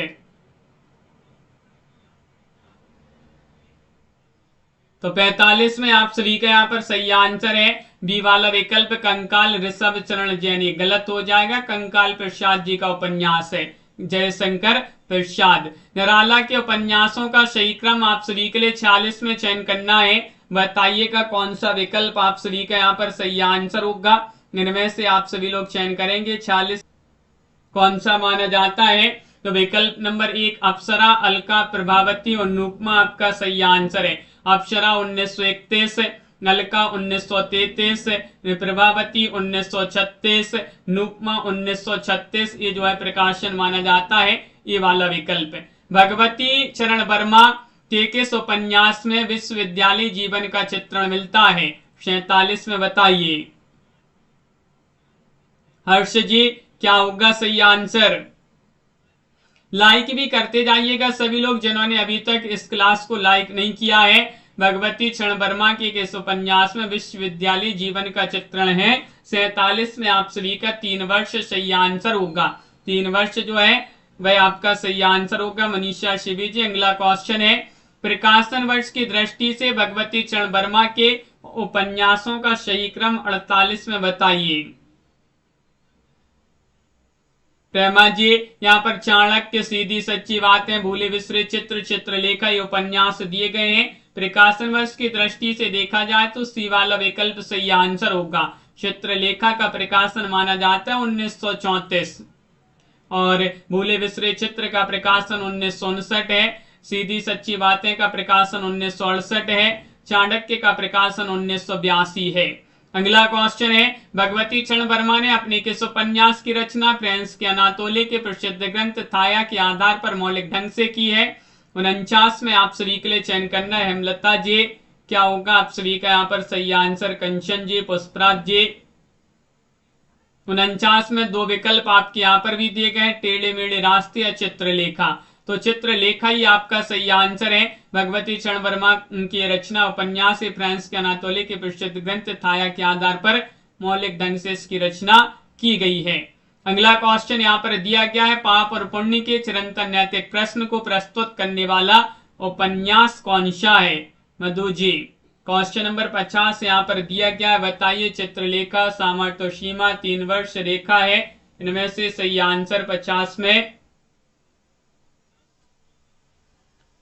तो 45 में आप सभी का यहाँ पर सही आंसर है बी वाला विकल्प कंकाल ऋषभ चरण जैन। ये गलत हो जाएगा, कंकाल प्रसाद जी का उपन्यास है, जयशंकर प्रसाद। निराला के उपन्यासों का सही क्रम आप सभी के लिए 46 में चयन करना है, बताइएगा कौन सा विकल्प आप सभी का यहाँ पर सही आंसर होगा। इनमें से आप सभी लोग चयन करेंगे 46 कौन सा माना जाता है। तो विकल्प नंबर 1 अप्सरा, अलका, प्रभावती और नुकमा आपका सही आंसर है। अप्सरा 1931, अलका 1933, प्रभावती 1936, नुकमा 1936, ये जो है प्रकाशन माना जाता है, ये वाला विकल्प है। भगवती चरण वर्मा के किस उपन्यास में विश्वविद्यालय जीवन का चित्रण मिलता है, 47 में बताइए। हर्ष जी क्या होगा सही आंसर। लाइक भी करते जाइएगा सभी लोग जिन्होंने अभी तक इस क्लास को लाइक नहीं किया है। भगवती चरण वर्मा के किस उपन्यास में विश्वविद्यालय जीवन का चित्रण है, 47 में आप सभी का 3 वर्ष सही आंसर होगा। 3 वर्ष जो है वह आपका सही आंसर होगा। मनीषा शिवी जी अगला क्वेश्चन है, प्रकाशन वर्ष की दृष्टि से भगवती चरण वर्मा के उपन्यासों का सही क्रम 48 में बताइए। प्रेमा जी यहाँ पर चाणक्य, सीधी सच्ची बातें, भूले बिसरे चित्र, चित्रलेखा ये उपन्यास दिए गए हैं। प्रकाशन वर्ष की दृष्टि से देखा जाए तो सी वाला विकल्प सही आंसर होगा। चित्रलेखा का प्रकाशन माना जाता है 1934 और भूले बिसरे चित्र का प्रकाशन 1959 है। सीधी सच्ची बातें का प्रकाशन 1968 है। चाणक्य का प्रकाशन 1982 है। अगला क्वेश्चन है, भगवती चरण वर्मा ने अपने किस उपन्यास की रचना फ्रांस के अनातोले के प्रसिद्ध ग्रंथ थाया के आधार पर मौलिक ढंग से की है। 49 में आप सभी के लिए चयन करना है। हेमलता जी क्या होगा आप सभी का यहाँ पर सही आंसर। कंचन जी, पुष्पराज जी। 49 में 2 विकल्प आपके यहाँ पर भी दिए गए, टेढ़े मेढ़े रास्ते या चित्रलेखा। तो चित्रलेखा ही आपका सही आंसर है। भगवती चरण वर्मा की रचना उपन्यास फ्रांस के अनातोले के प्रसिद्ध ग्रंथ थाया के आधार पर मौलिक ढंग से इसकी रचना की गई है। अगला क्वेश्चन यहाँ पर दिया गया है, पाप और पुण्य के चिरंतन नैतिक प्रश्न को प्रस्तुत करने वाला उपन्यास कौन सा है। मधु जी क्वेश्चन नंबर 50 यहाँ पर दिया गया है, बताइए। चित्रलेखा, सामर्थ्य सीमा, 3 वर्ष रेखा है, इनमें से सही आंसर 50 में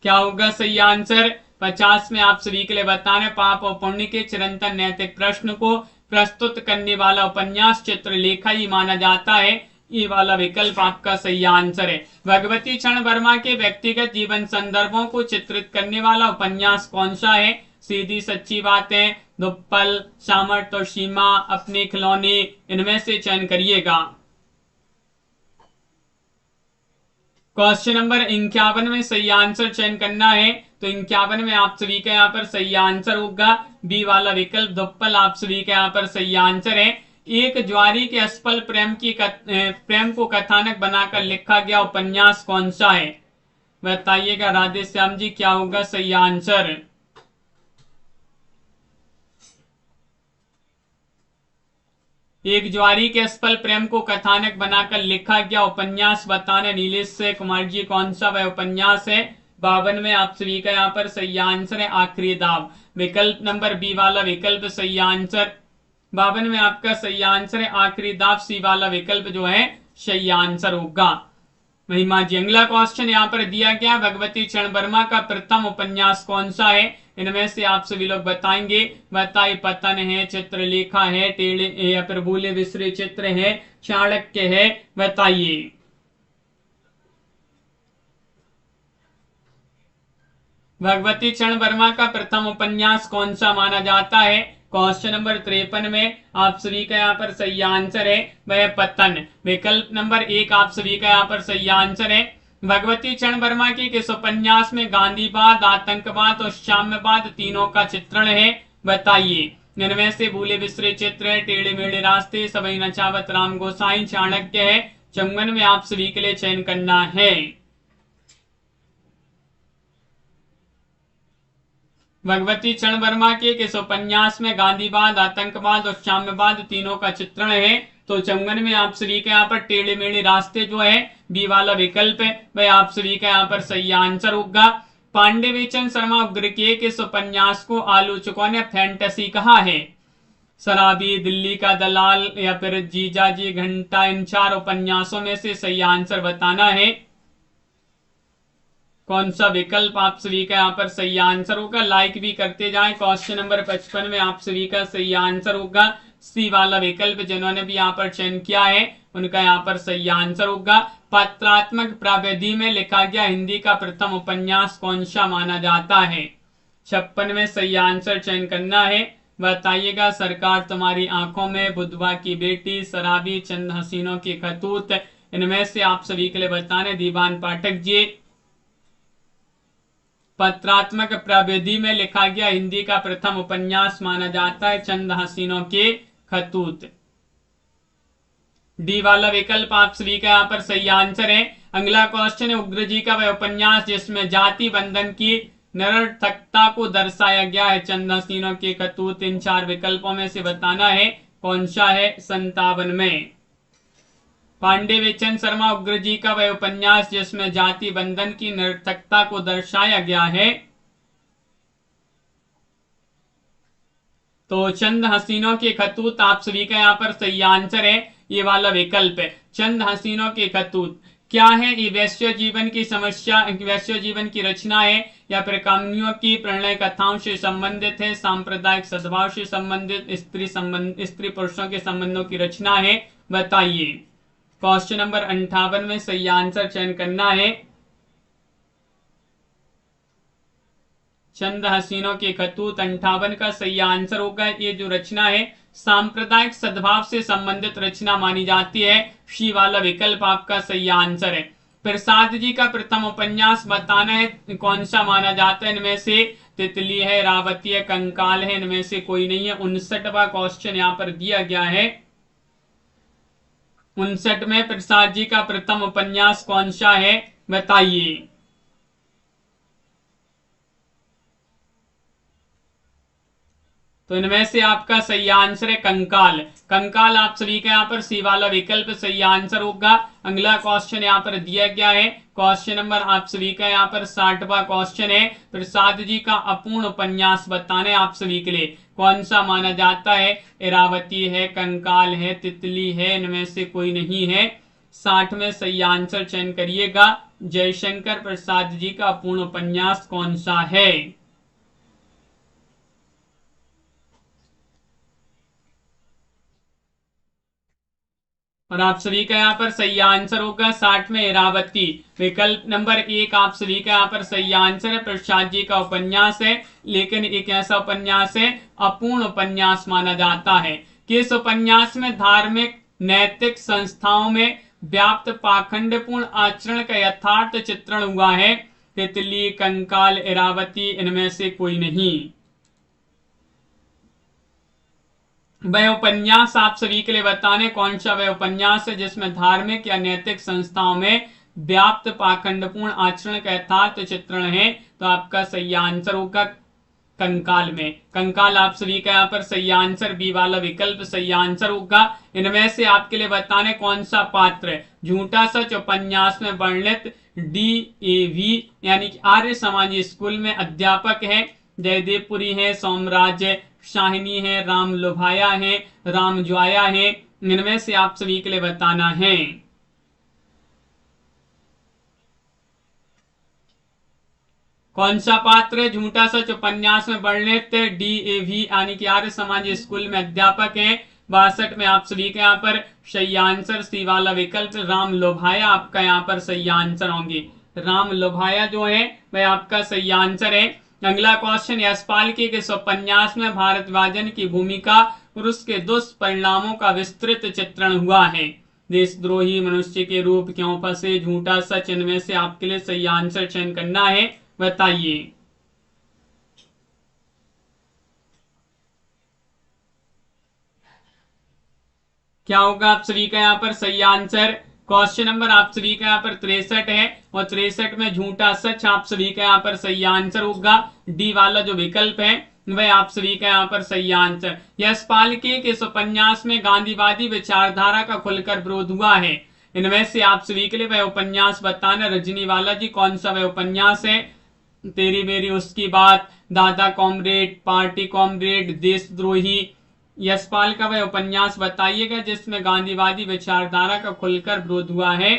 क्या होगा सही आंसर। 50 में आप सभी के लिए बताना, पाप और पुण्य के चिरंतन नैतिक प्रश्न को प्रस्तुत करने वाला उपन्यास चित्रलेखा ही माना जाता है, ये वाला विकल्प आपका सही आंसर है। भगवती चरण वर्मा के व्यक्तिगत जीवन संदर्भों को चित्रित करने वाला उपन्यास कौन सा है। सीधी सच्ची बातें, दुप्पल, सामर्थ्य और सीमा, अपने खिलौने, इनमें से चयन करिएगा। क्वेश्चन नंबर 51 में सही आंसर चयन करना है। तो 51 में आप सभी का यहाँ पर सही आंसर होगा बी वाला विकल्प दुप्पल, आप सभी का यहाँ पर सही आंसर है। एक ज्वारी के असफल प्रेम को कथानक बनाकर लिखा गया उपन्यास कौन सा है, बताइएगा। राधे श्याम जी क्या होगा सही आंसर। एक ज्वारी के असफल प्रेम को कथानक बनाकर लिखा गया उपन्यास बताना। नीलेश कुमार जी कौन सा वह उपन्यास है। 52 में आप सभी का यहाँ पर सही आंसर है आखिरी दाव, विकल्प नंबर बी वाला विकल्प सही आंसर। 52 में आपका सही आंसर है आखिरी दाव, सी वाला विकल्प जो है सही आंसर होगा। महिमा जी अगला क्वेश्चन यहाँ पर दिया गया, भगवती चरण वर्मा का प्रथम उपन्यास कौन सा है, इनमें से आप सभी लोग बताएंगे। बताइए, पतन है, चित्रलेखा है, टेढ़े या फिर भूले बिसरे चित्र है, चाणक्य है, बताइए। भगवती चरण वर्मा का प्रथम उपन्यास कौन सा माना जाता है। क्वेश्चन नंबर 53 में आप सभी का यहाँ पर सही आंसर है वह पतन। विकल्प नंबर 1 आप सभी का यहाँ पर सही आंसर है। भगवती चरण वर्मा के किस उपन्यास में गांधीवाद, आतंकवाद और साम्यवाद तीनों का चित्रण है, बताइए। इनमें से भूले बिसरे चित्र है, टेढ़े मेढ़े रास्ते, सवई नचावत राम गोसाई, चाणक्य है। चंगन में आप सभी के लिए चयन करना है। भगवती चरण वर्मा के किस उपन्यास में गांधीवाद, आतंकवाद और साम्यवाद तीनों का चित्रण है, तो चंगन में आप सभी के यहाँ पर टेढ़े मेढ़े रास्ते जो है बी वाला विकल्प है वह आप सभी का यहाँ पर सही आंसर होगा। पांडेवेचन शर्मा उग्र के किस उपन्यास को आलोचकों ने फैंटेसी कहा है? शराबी, दिल्ली का दलाल या फिर जीजा जी घंटा। इन 4 उपन्यासों में से सही आंसर बताना है। कौन सा विकल्प आप सभी का यहाँ पर सही आंसर होगा? लाइक भी करते जाएं। क्वेश्चन नंबर 55 में आप सभी का सही आंसर होगा सी वाला विकल्प। जिन्होंने भी यहाँ पर चयन किया है उनका यहाँ पर सही आंसर होगा। पत्रात्मक प्रावधान में लिखा गया हिंदी का प्रथम उपन्यास कौन सा माना जाता है? 56 में सही आंसर चयन करना है। बताइएगा। सरकार तुम्हारी आंखों में, बुधवा की बेटी, शराबी, चंद हसीनों की खतूत। इनमें से आप सभी के लिए बताने दीवान पाठक जी। पत्रात्मक प्रविधि में लिखा गया हिंदी का प्रथम उपन्यास माना जाता है चंद हसीनों के खतूत। डी वाला विकल्प आप सभी का यहाँ पर सही आंसर है। अगला क्वेश्चन है उग्र जी का वह उपन्यास जिसमें जाति बंधन की निरर्थकता को दर्शाया गया है, चंद हसीनों के खतूत। इन 4 विकल्पों में से बताना है कौन सा है। 57 में पांडेवेचन शर्मा उग्र जी का वह उपन्यास जिसमें जाति बंधन की निरर्थकता को दर्शाया गया है, तो चंद हसीनों के खतूत आप सभी का यहाँ पर सही आंसर है। ये वाला विकल्प है चंद हसीनों के खतूत। क्या है ये? वैश्य जीवन की समस्या, वैश्य जीवन की रचना है या फिर कहानियों की प्रणय कथाओं से संबंधित है, सांप्रदायिक सद्भाव से संबंधित, स्त्री पुरुषों के संबंधों की रचना है, बताइए। क्वेश्चन नंबर 58 में सही आंसर चयन करना है। चंद हसीनों के खतूत 58 का सही आंसर होगा। ये जो रचना है सांप्रदायिक सद्भाव से संबंधित रचना मानी जाती है। शी वाला विकल्प आपका सही आंसर है। प्रसाद जी का प्रथम उपन्यास बताना है कौन सा माना जाता है। इनमें से तितली है, रावती है, कंकाल है, इनमें से कोई नहीं है। 59वां क्वेश्चन यहाँ पर दिया गया है। 59 में प्रसाद जी का प्रथम उपन्यास कौन सा है, बताइए। तो इनमें से आपका सही आंसर है कंकाल। कंकाल आप सभी का यहाँ पर सी वाला विकल्प सही आंसर होगा। अगला क्वेश्चन यहाँ पर दिया गया है। क्वेश्चन नंबर आप सभी का यहाँ पर 60वां क्वेश्चन है। प्रसाद जी का अपूर्ण उपन्यास बताने आप सभी के लिए कौन सा माना जाता है। इरावती है, कंकाल है, तितली है, इनमें से कोई नहीं है। 60 में सही आंसर चयन करिएगा। जयशंकर प्रसाद जी का अपूर्ण उपन्यास कौन सा है। और आप सभी का यहाँ पर सही आंसर होगा 60 में इरावती। विकल्प नंबर 1 आप सभी का यहाँ पर सही आंसर है। प्रसाद जी का उपन्यास है, लेकिन एक ऐसा उपन्यास है अपूर्ण उपन्यास माना जाता है। किस उपन्यास में धार्मिक नैतिक संस्थाओं में व्याप्त पाखंडपूर्ण आचरण का यथार्थ चित्रण हुआ है। तितली, कंकाल, इरावती, इनमें से कोई नहीं। वह उपन्यास आप सभी के लिए बताने कौन सा वह उपन्यास है जिसमें धार्मिक या नैतिक संस्थाओं में व्याप्त पाखंडपूर्ण आचरण का यथार्थ चित्रण है। तो आपका सही आंसर होगा कंकाल में। कंकाल आप सभी का यहाँ पर सही आंसर बी वाला विकल्प सही आंसर होगा। इनमें से आपके लिए बताने कौन सा पात्र है। झूठा सच उपन्यास में वर्णित DAV यानी कि आर्य समाज स्कूल में अध्यापक है। जयदेवपुरी है, सोमराज शाहिनी है, राम लोभाया है, राम ज्वाया है, इनमें से आप सभी के लिए बताना है। कौन सा पात्र है झूठा सच उपन्यास में वर्णित DAV यानी कि आर्य समाज स्कूल में अध्यापक है। 62 में आप सभी के यहाँ पर सही आंसर सी वाला विकल्प राम लोभाया आपका यहाँ पर सही आंसर होंगे। राम लोभाया जो है वह आपका सही आंसर है। अगला क्वेश्चन, यशपाल के किस उपन्यास में भारत विभाजन की भूमिका और उसके दुष्परिणामों का विस्तृत चित्रण हुआ है? देशद्रोही, मनुष्य के रूप, क्यों फंसे, झूठा सच। इनमें से आपके लिए सही आंसर चयन करना है, बताइए। क्या होगा आप सभी का यहाँ पर सही आंसर? क्वेश्चन नंबर आप सभी का यहाँ पर 63 है और 63 में झूठा सच आप सभी का यहाँ पर सही आंसर होगा। डी वाला जो विकल्प है वह आप सभी का यहाँ पर सही आंसर। यशपाल के किस उपन्यास में गांधीवादी विचारधारा का खुलकर विरोध हुआ है? इनमें से आप सभी के लिए वह उपन्यास बताना। रजनी वाला जी, कौन सा वह उपन्यास है? तेरी मेरी उसकी बात, दादा कॉमरेड, पार्टी कॉमरेड, देशद्रोही। यशपाल का वह उपन्यास बताइएगा जिसमें गांधीवादी विचारधारा का खुलकर विरोध हुआ है।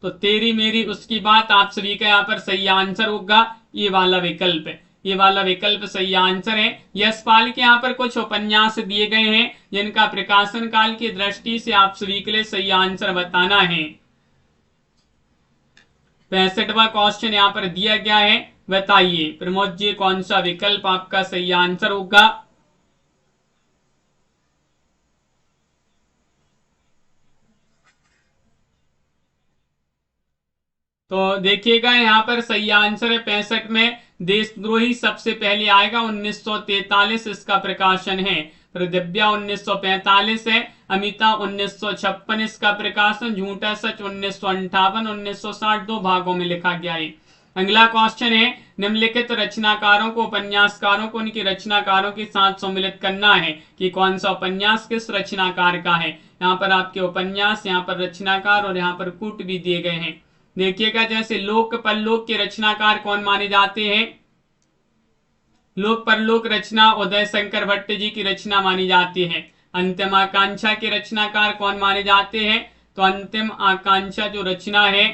तो तेरी मेरी उसकी बात आप सभी का यहाँ पर सही आंसर होगा। ये वाला विकल्प है, ये वाला विकल्प सही आंसर है। यशपाल के यहाँ पर कुछ उपन्यास दिए गए हैं जिनका प्रकाशन काल की दृष्टि से आप सभी के लिए सही आंसर बताना है। 65वां क्वेश्चन यहाँ पर दिया गया है, बताइए प्रमोद जी कौन सा विकल्प आपका सही आंसर होगा? तो देखिएगा यहाँ पर सही आंसर है 65 में देशद्रोही सबसे पहले आएगा। 1943 इसका प्रकाशन है। प्रदिव्या 1945 है। अमिता 1956 इसका प्रकाशन। झूठा सच 1958, 1960 दो भागों में लिखा गया है। अगला क्वेश्चन है, निम्नलिखित रचनाकारों को, उपन्यासकारों को उनकी रचनाकारों के साथ सम्मिलित करना है कि कौन सा उपन्यास किस रचनाकार का है। यहाँ पर आपके उपन्यास, यहाँ पर रचनाकार और यहाँ पर कूट भी दिए गए हैं। देखिएगा जैसे लोक परलोक के रचनाकार कौन माने जाते हैं? लोक परलोक रचना उदय शंकर भट्ट जी की रचना मानी जाती है। अंतिम आकांक्षा के रचनाकार कौन माने जाते हैं? तो अंतिम आकांक्षा जो रचना है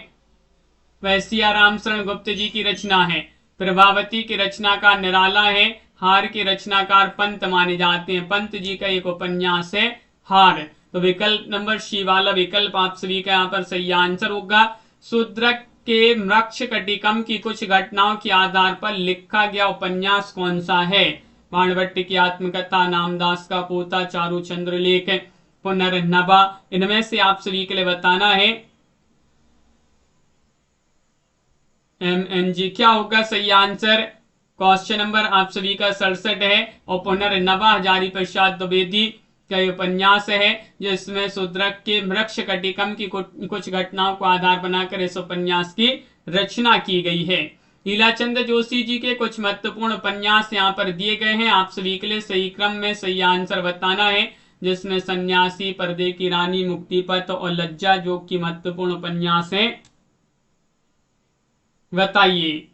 वह सियाराम शरण गुप्त जी की रचना है। प्रभावती की रचनाकार निराला है। हार के रचनाकार पंत माने जाते हैं। पंत जी का एक उपन्यास है हार। तो विकल्प नंबर सी वाला विकल्प आप सभी का यहाँ पर सही आंसर होगा। शूद्रक के मृक्ष कटिकम की कुछ घटनाओं के आधार पर लिखा गया उपन्यास कौन सा है? बाणभट्ट की आत्मकथा, नामदास का पोता, चारुचंद्र लेख, पुनर्नवा। इनमें से आप सभी के लिए बताना है। MNG क्या होगा सही आंसर? क्वेश्चन नंबर आप सभी का 67 है और पुनर्नवा हजारी प्रसाद द्विवेदी का उपन्यास है जिसमें शूद्रक के वृक्ष कटिकम की कुछ घटनाओं को आधार बनाकर इस उपन्यास की रचना की गई है। लीलाचंद जोशी जी के कुछ महत्वपूर्ण उपन्यास यहाँ पर दिए गए हैं। आप सभी के लिए सही क्रम में सही आंसर बताना है जिसमें सन्यासी, पर्दे की रानी, मुक्तिपथ और लज्जा जो की महत्वपूर्ण उपन्यास है। बताइए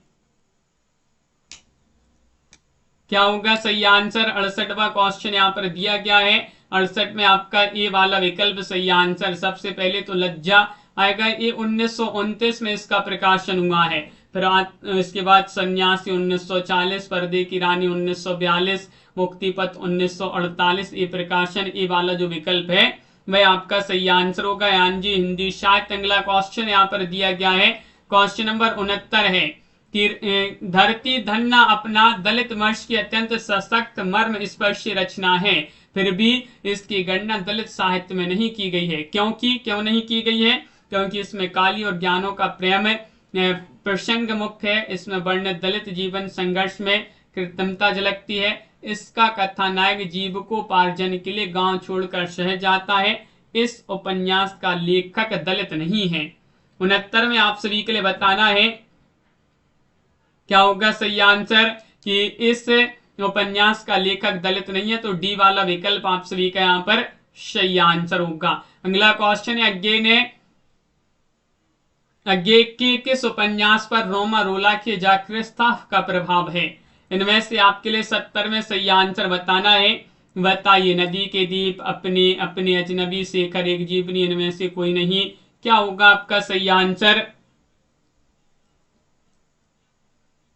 क्या होगा सही आंसर? 68वां क्वेश्चन यहाँ पर दिया गया है। 68 में आपका ए वाला विकल्प सही आंसर। सबसे पहले तो लज्जा आएगा। ये 1929 में इसका प्रकाशन हुआ है। फिर इसके बाद सन्यासी 1940, पर्दे की रानी 1942, मुक्तिपथ 1948। ये प्रकाशन ए वाला जो विकल्प है वह आपका सही आंसर होगा। यान जी हिंदी साहित्य। अगला क्वेश्चन यहाँ पर दिया गया है, क्वेश्चन नंबर 69 है कि धरती धन्ना अपना दलित वंश की अत्यंत सशक्त मर्म स्पर्शी रचना है, फिर भी इसकी गणना दलित साहित्य में नहीं की गई है। क्यों नहीं की गई है? क्योंकि इसमें काली और ज्ञानों का प्रेम प्रसंग मुख्य है। इसमें वर्णित दलित जीवन संघर्ष में कृत्रिमता झलकती है। इसका कथानायक जीविकोपार्जन के लिए गांव छोड़कर शहर जाता है। इस उपन्यास का लेखक दलित नहीं है। 69 में आप सभी के लिए बताना है क्या होगा सही आंसर कि इस उपन्यास का लेखक दलित नहीं है। तो डी वाला विकल्प आप सभी का यहाँ पर सही आंसर होगा। अगला क्वेश्चन है, अज्ञे के किस उपन्यास पर रोमा रोला के जागृतता का प्रभाव है? इनमें से आपके लिए 70 में सही आंसर बताना है। बताइए नदी के दीप, अपने अपने अजनबी, शेखर एक जीवनी। इनमें से कोई नहीं। क्या होगा आपका सही आंसर?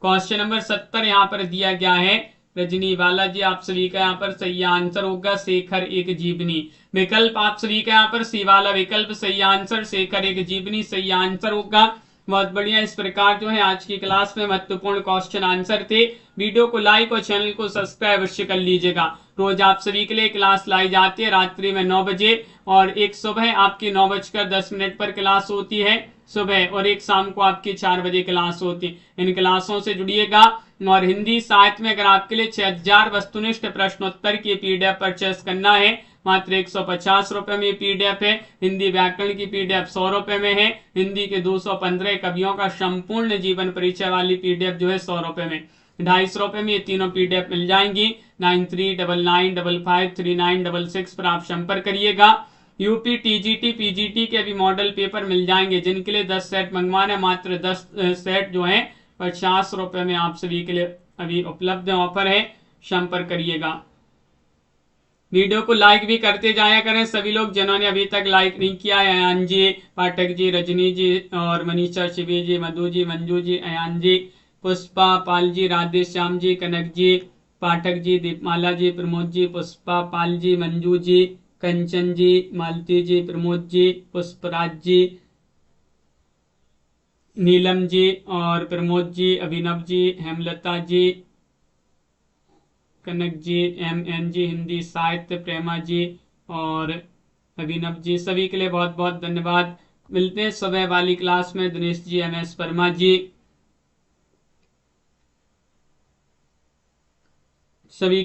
क्वेश्चन नंबर 70 यहाँ पर दिया गया है। रजनी वाला जी आप सभी का यहाँ पर सही आंसर होगा शेखर एक जीवनी। विकल्प आप सभी का यहाँ पर सी वाला विकल्प सही आंसर, शेखर एक जीवनी सही आंसर होगा। बहुत बढ़िया। इस प्रकार जो है आज की क्लास में महत्वपूर्ण क्वेश्चन आंसर थे। वीडियो को लाइक और चैनल को सब्सक्राइब अवश्य कर लीजिएगा। रोज आप सभी के लिए क्लास लाई जाती है रात्रि में 9 बजे, और एक सुबह आपकी 9:10 पर क्लास होती है सुबह, और एक शाम को आपकी 4 बजे क्लास होती है। इन क्लासों से जुड़िएगा। और हिंदी साहित्य में अगर आपके लिए 6000 वस्तुनिष्ठ प्रश्नोत्तर की पीडीएफ परचेस करना है, मात्र 150 रुपए में पीडीएफ है। हिंदी व्याकरण की पीडीएफ 100 रुपए में है। हिंदी के 215 कवियों का संपूर्ण जीवन परिचय वाली पीडीएफ जो है 100 रुपए में। 250 रुपए में ये तीनों पीडीएफ मिल जाएंगी। 9399553966 पर आप संपर्क करिएगा। यूपी टीजीटी पीजीटी के अभी मॉडल पेपर मिल जाएंगे, जिनके लिए 10 सेट मंगवाने, मात्र 10 सेट जो है 50 रुपए में आप सभी के लिए अभी उपलब्ध ऑफर है, संपर्क करिएगा। वीडियो को लाइक भी करते जाया करें सभी लोग जिन्होंने अभी तक लाइक नहीं किया है। अयान जी, पाठक जी, रजनी जी और मनीषा, शिवी जी, मधु जी, मंजू जी, अयान जी, पुष्पा, पाल जी, राधे श्याम जी, कनक जी, पाठक जी, दीपमाला जी, प्रमोद जी, पुष्पा, पाल जी, मंजू जी, कंचन जी, मालती जी, प्रमोद जी, पुष्पराज जी, नीलम जी और प्रमोद जी, अभिनव जी, हेमलता जी, कनक जी, MN जी, हिंदी साहित्य, प्रेमा जी और अभिनव जी, सभी के लिए बहुत बहुत धन्यवाद। मिलते हैं सुबह वाली क्लास में। दिनेश जी, MS वर्मा जी, सभी के